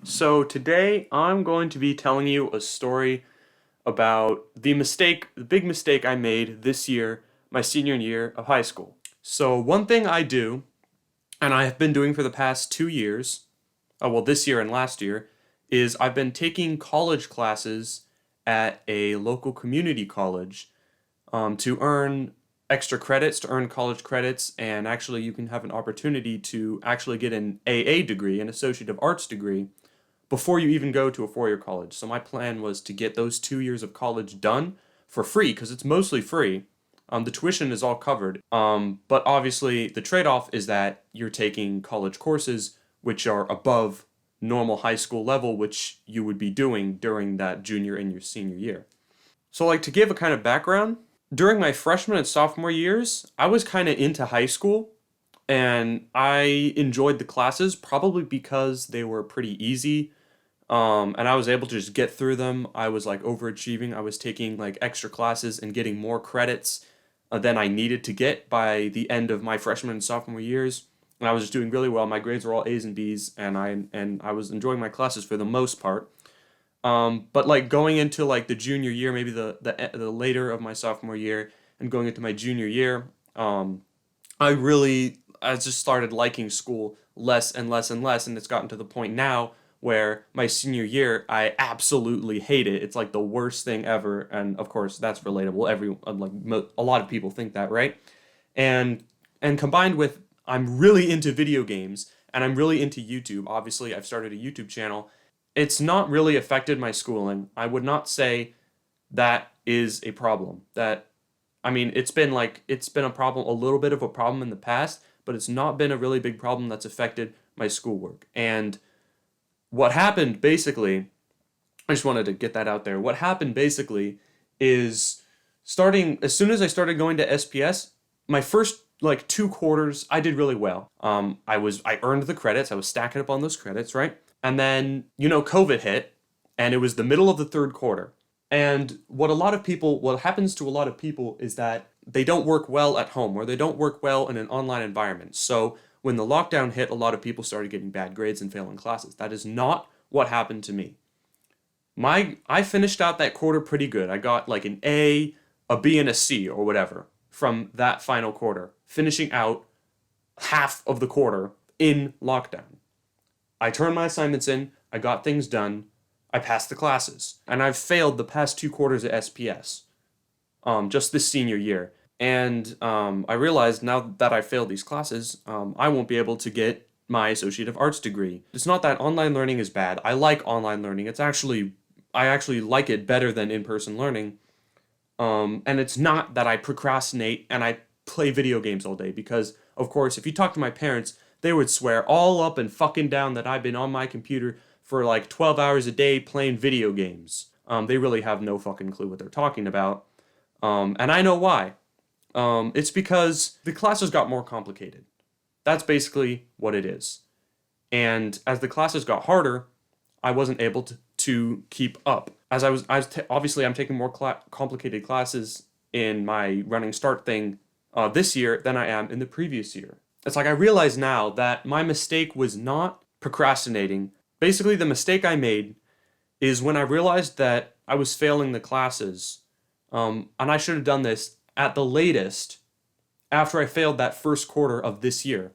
So today I'm going to be telling you a story about the big mistake I made this year, my senior year of high school. So one thing I do, and I have been doing for the past 2 years, this year and last year, is I've been taking college classes at a local community college to earn extra credits, to earn college credits, and actually you can have an opportunity to actually get an AA degree, an Associate of Arts degree, before you even go to a four-year college. So my plan was to get those 2 years of college done for free because it's mostly free. The tuition is all covered. But obviously the trade-off is that you're taking college courses which are above normal high school level, which you would be doing during that junior and your senior year. So like to give a kind of background, during my freshman and sophomore years, I was kind of into high school and I enjoyed the classes probably because they were pretty easy, and I was able to just get through them. I was like overachieving. I was taking like extra classes and getting more credits than I needed to get by the end of my freshman and sophomore years. And I was just doing really well. My grades were all A's and B's, and I was enjoying my classes for the most part. But like going into like the junior year, maybe the later of my sophomore year, and going into my junior year, I just started liking school less and less and less, and it's gotten to the point now where my senior year I absolutely hate it. It's like the worst thing ever, and of course that's relatable. A lot of people think that, right? And and combined with I'm really into video games and I'm really into YouTube. Obviously, I've started a YouTube channel. It's not really affected my schooling. I would not say that is a problem. It's been a problem, a little bit of a problem in the past, but it's not been a really big problem that's affected my schoolwork. And what happened basically, I just wanted to get that out there. What happened basically is starting as soon as I started going to SPS, my first like 2 quarters, I did really well. I earned the credits. I was stacking up on those credits, right? And then COVID hit, and it was the middle of the third quarter. And what happens to a lot of people is that they don't work well at home or they don't work well in an online environment. So when the lockdown hit, a lot of people started getting bad grades and failing classes. That is not what happened to me. I finished out that quarter pretty good. I got like an A, a B, and a C or whatever from that final quarter, finishing out half of the quarter in lockdown. I turned my assignments in, I got things done, I passed the classes, and I've failed the past 2 quarters at SPS, just this senior year. And I realized now that I failed these classes, I won't be able to get my Associate of Arts degree. It's not that online learning is bad. I like online learning. I actually like it better than in-person learning. And it's not that I procrastinate and I play video games all day because, of course, if you talk to my parents, they would swear all up and fucking down that I've been on my computer for like 12 hours a day playing video games. They really have no fucking clue what they're talking about. And I know why. It's because the classes got more complicated. That's basically what it is. And as the classes got harder, I wasn't able to keep up. Obviously I'm taking more complicated classes in my running start thing this year than I am in the previous year. It's like I realize now that my mistake was not procrastinating. Basically, the mistake I made is when I realized that I was failing the classes, and I should have done this at the latest after I failed that first quarter of this year.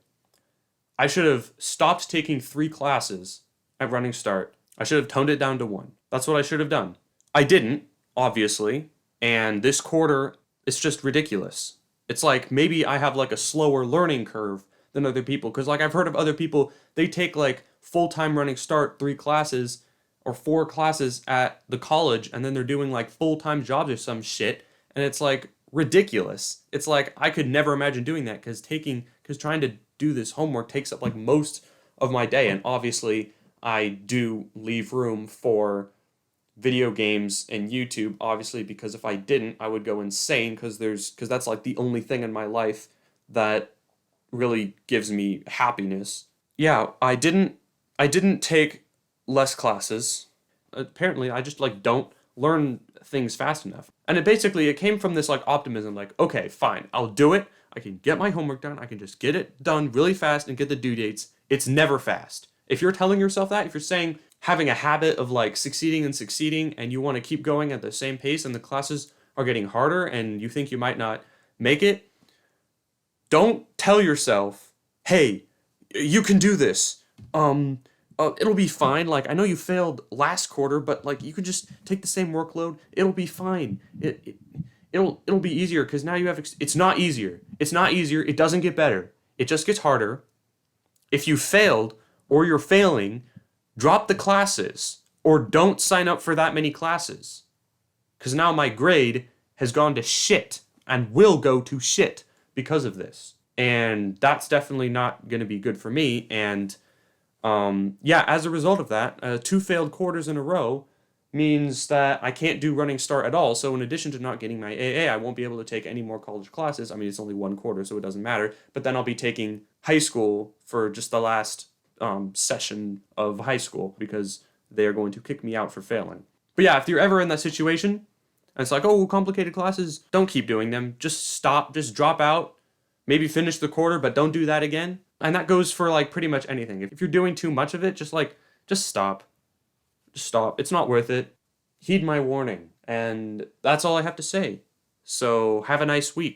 I should have stopped taking 3 classes at running start. I should have toned it down to one. That's what I should have done. I didn't, obviously, and this quarter is just ridiculous. It's like maybe I have like a slower learning curve than other people because like I've heard of other people, they take like full-time running start 3 classes or 4 classes at the college and then they're doing like full-time jobs or some shit, and it's like ridiculous. It's like I could never imagine doing that because trying to do this homework takes up like most of my day, and obviously I do leave room for video games and YouTube, obviously, because if I didn't, I would go insane because that's like the only thing in my life that really gives me happiness. Yeah, I didn't take less classes. Apparently, I just like don't learn things fast enough. And it came from this like optimism, like, okay, fine, I'll do it. I can get my homework done. I can just get it done really fast and get the due dates. It's never fast. If you're telling yourself that, if you're saying having a habit of like succeeding and succeeding, and you want to keep going at the same pace, and the classes are getting harder and you think you might not make it, don't tell yourself, hey, you can do this. It'll be fine. Like, I know you failed last quarter, but like you could just take the same workload. It'll be fine. It'll be easier because now you have. It's not easier. It's not easier. It doesn't get better. It just gets harder. If you failed or you're failing, drop the classes or don't sign up for that many classes. Because now my grade has gone to shit and will go to shit because of this. And that's definitely not going to be good for me. And yeah, as a result of that, 2 failed quarters in a row means that I can't do running start at all. So in addition to not getting my AA, I won't be able to take any more college classes. I mean, it's only 1 quarter, so it doesn't matter. But then I'll be taking high school for just the last session of high school because they are going to kick me out for failing. But yeah, if you're ever in that situation, and it's like, oh, complicated classes, don't keep doing them. Just stop, just drop out, maybe finish the quarter, but don't do that again. And that goes for like pretty much anything. If you're doing too much of it, just stop. Just stop. It's not worth it. Heed my warning. And that's all I have to say. So have a nice week.